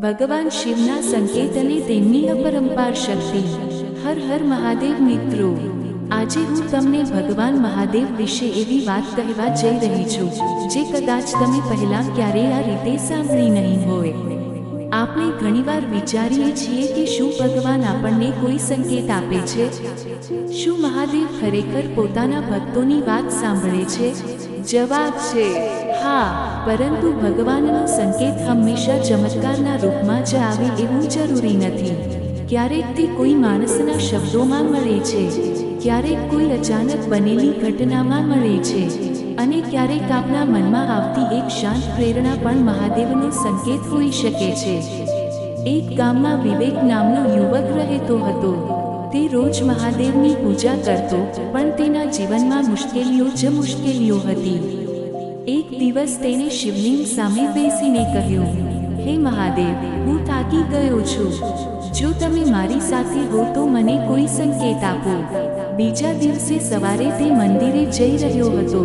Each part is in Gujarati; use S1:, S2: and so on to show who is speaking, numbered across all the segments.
S1: ભગવાન શિવના સંકેત અને તેમની અપરંપાર શક્તિ। હર હર મહાદેવ મિત્રો, આજે હું તમને ભગવાન મહાદેવ વિશે એવી વાત કહેવા જઈ રહી છું જે કદાચ તમે પહેલા ક્યારેય આ રીતે સાંભળી નહીં હોય। આપણે ઘણીવાર વિચારીએ છીએ કે શું ભગવાન આપણને કોઈ સંકેત આપે છે? શું મહાદેવ ખરેખર પોતાના ભક્તોની વાત સાંભળે છે? જવાબ છે હા, પરંતુ ભગવાનનો સંકેત હંમેશા ચમત્કારના રૂપમાં જ આવે એવું જરૂરી નથી। ક્યારેક તે કોઈ માણસના શબ્દોમાં મળે છે, ક્યારેક કોઈ અચાનક બનેલી ઘટનામાં મળે છે, અને ક્યારેક આપણા મનમાં આવતી એક શાંત પ્રેરણા પણ મહાદેવનો સંકેત હોઈ શકે છે। એક ગામમાં વિવેક નામનો યુવક રહેતો હતો। તે રોજ મહાદેવની પૂજા કરતો, પણ તેના જીવનમાં મુશ્કેલીઓ જ મુશ્કેલીઓ હતી। એક દિવસ તેણે શિવલિંગ સામે બેસીને કહ્યું, હે મહાદેવ, હું થાકી ગયો છું। જો તમે મારી સાથે હો તો મને કોઈ સંકેત આપો। બીજા દિવસે સવારે તે મંદિરે જઈ રહ્યો હતો।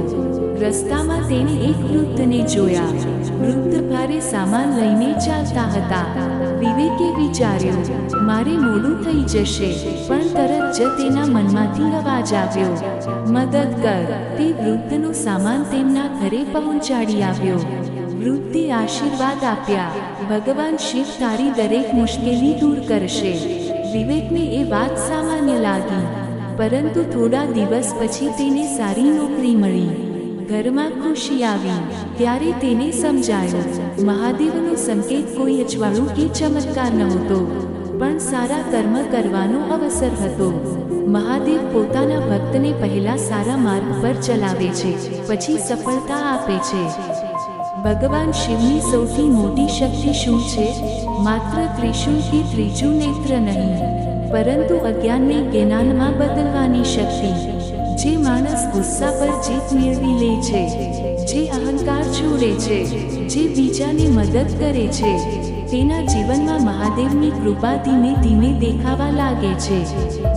S1: રસ્તામાં તેણે એક વૃદ્ધને જોયા। વૃદ્ધ ભારે સામાન લઈને ચાલતા હતા। વિવેકે વિચાર્યું, મારે મોડું થઈ જશે, પણ તરત જ તેના મનમાંથી અવાજ આવ્યો, મદદ કર। તે વૃદ્ધનો સામાન તેમના ઘરે પહોંચાડી આવ્યો। વૃદ્ધે આશીર્વાદ આપ્યા, ભગવાન શિવ તારી દરેક મુશ્કેલી દૂર કરશે। વિવેકને એ વાત સામાન્ય લાગી, પરંતુ થોડા દિવસ પછી તેને સારી નોકરી મળી, ઘરમાં ખુશી આવી। ત્યારે તેને સમજાયું, મહાદેવનો સંકેત કોઈ અજવાળું કે ચમત્કાર નહોતો, પણ સારા કર્મ કરવાનો અવસર હતો। મહાદેવ પોતાના ભક્તને પહેલા સારા માર્ગ પર ચલાવે છે, પછી સફળતા આપે છે। ભગવાન શિવની સૌથી મોટી શક્તિ શું છે? માત્ર ત્રિશૂળ કે ત્રીજું નેત્ર નહીં, પરંતુ અજ્ઞાનને જ્ઞાનમાં બદલવાની શક્તિ। જે માણસ ગુસ્સા પર જીત મેળવી લે છે, જે અહંકાર છોડે છે, જે બીજાને મદદ કરે છે, તેના જીવનમાં મહાદેવની કૃપા ધીમે ધીમે દેખાવા લાગે છે।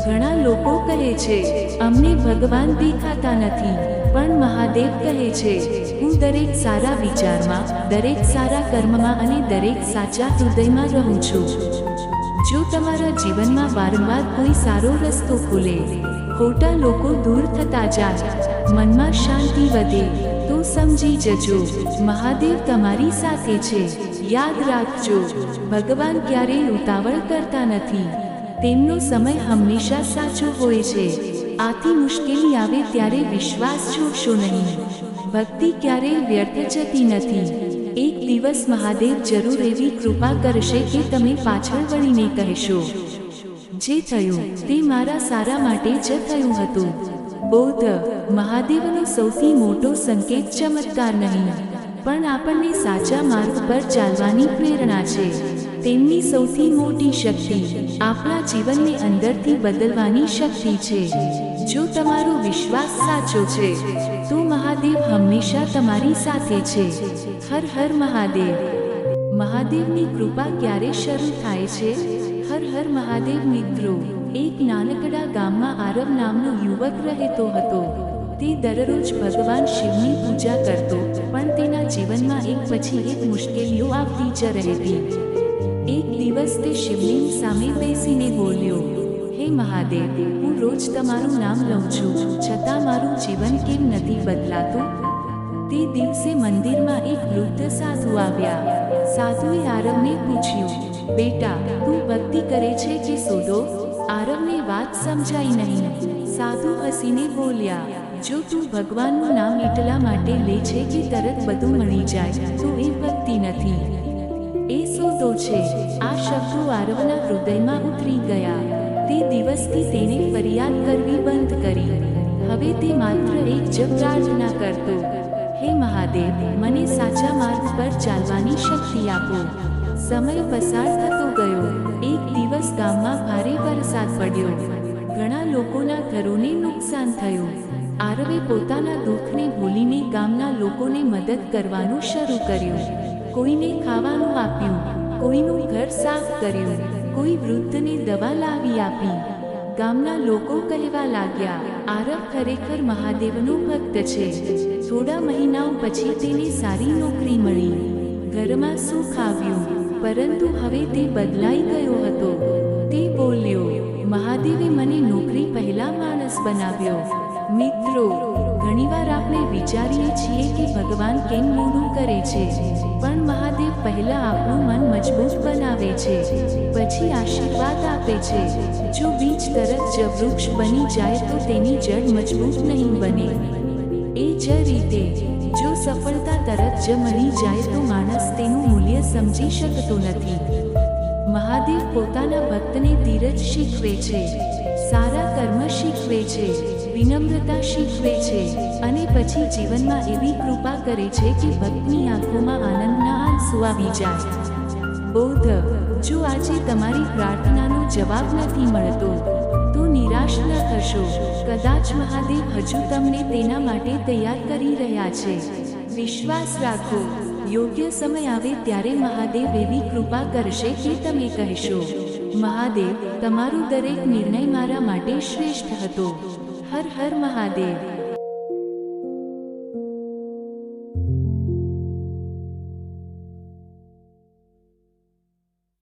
S1: ઘણા લોકો કહે છે, અમને ભગવાન દેખાતા નથી, પણ મહાદેવ કહે છે, હું દરેક સારા વિચારમાં, દરેક સારા કર્મમાં અને દરેક સાચા હૃદયમાં રહું છું। જો તમારા જીવનમાં વારંવાર કોઈ સારો રસ્તો ખુલે, ખોટા લોકો દૂર થતા જાય, મનમાં શાંતિ વધે, તો સમજી જજો, મહાદેવ તમારી સાથે છે। યાદ રાખજો, ભગવાન ક્યારેય ઉતાવળ કરતા નથી, તેમનો સમય હંમેશા સાચો હોય છે। આથી મુશ્કેલી આવે ત્યારે વિશ્વાસ છોડશો નહીં, ભક્તિ ક્યારેય વ્યર્થ જતી નથી। એક દિવસ મહાદેવ જરૂર એવી કૃપા કરશે કે તમે પાછળ વળીને કહેશો, જે થયું તે મારા સારા માટે જ થયું હતું। બોધ, મહાદેવનો સૌથી મોટો સંકેત ચમત્કાર નહીં, પણ આપણને સાચા માર્ગ પર ચાલવાની પ્રેરણા છે। તેમની સૌથી મોટી શક્તિ આપણા જીવનને અંદરથી બદલવાની શક્તિ છે। જો તમારો વિશ્વાસ સાચો છે, તો મહાદેવ હંમેશા તમારી સાથે છે। હર હર મહાદેવ। મહાદેવની કૃપા ક્યારે શરૂ થાય છે? હર હર મહાદેવ મિત્રો, એક નાનકડા ગામમાં આરવ નામનો યુવક રહેતો હતો। તે દરરોજ ભગવાન શિવની પૂજા કરતો, પણ તેના જીવનમાં એક પછી એક મુશ્કેલીઓ આવતી જ રહેતી। એક દિવસ તે શિવલિંગ સામે બેસીને બોલ્યો, હે મહાદેવ, હું રોજ તમારું નામ લઉં છું, છતાં મારું જીવન કેમ નથી બદલાતું? તે દિવસે મંદિરમાં એક વૃદ્ધ સાધુ આવ્યા। સાધુએ આરવને પૂછ્યું, બેટા, તું ભક્તિ કરે છે કે સોદો? આરવને વાત સમજાઈ નહીં। સાધુ હસીને બોલ્યા, જો તું ભગવાનનું નામ એટલા માટે લે છે કે તરત બધું મળી જાય, તો એ ભક્તિ નથી, એ સોદો છે। આ શબ્દો આરવના હૃદયમાં ઉતરી ગયા। તે દિવસથી તેણે ફરિયાદ કરવી બંધ કરી। હવે તે માત્ર એક જ પ્રાર્થના કરતો, હે મહાદેવ, મને સાચા માર્ગ પર ચાલવાની શક્તિ આપો। સમય પસાર થતો ગયો। એક દિવસ ગામમાં ભારે વરસાદ પડ્યો, ઘણા લોકોના ઘરોને નુકસાન થયું। આરવે પોતાના દુઃખને ભૂલીને ગામના લોકોને મદદ કરવાનું શરૂ કર્યું। કોઈને ખાવાનું આપ્યું, કોઈનું ઘર સાફ કર્યું, કોઈ વૃદ્ધને દવા લાવી આપી। ગામના લોકો કહેવા લાગ્યા, આરવ ખરેખર મહાદેવનો ભક્ત છે। થોડા મહિનાઓ પછી તેને સારી નોકરી મળી, ઘરમાં સુખ આવ્યું, પરંતુ હવે તે બદલાઈ ગયો હતો. તે બોલ્યો, મહાદેવે મને નોકરી પહેલા માણસ બનાવ્યો. મિત્રો, ઘણીવાર આપણે વિચારીએ છીએ કે ભગવાન કેમ મોડું કરે છે, પણ મહાદેવ પહેલા આપણું મન મજબૂત બનાવે છે, પછી આશીર્વાદ આપે છે. જો બીજ તરત જ વૃક્ષ બની જાય તો તેની જડ મજબૂત નહીં બને. એ જ રીતે જો સફળતા તરત જ મળી જાય તો માણસ તેનું મૂલ્ય સમજી શકતો નથી. મહાદેવ પોતાના ભક્તને ધીરજ શીખવે છે, સારા કર્મ શીખવે છે, વિનમ્રતા શીખવે છે અને પછી જીવનમાં એવી કૃપા કરે છે કે ભક્તની આંખોમાં આનંદના આંસુ આવી જાય. બોધ, જો આજે તમારી પ્રાર્થનાનો જવાબ નથી મળતો તો નિરાશ ન થશો. કદાચ મહાદેવ હજુ તમને તેના માટે તૈયાર કરી રહ્યા છે. વિશ્વાસ રાખો, યોગ્ય સમય આવે ત્યારે મહાદેવ એવી કૃપા કરશે કે તમે કહેશો, મહાદેવ, તમારો દરેક નિર્ણય મારા માટે શ્રેષ્ઠ હતો. હર હર મહાદેવ.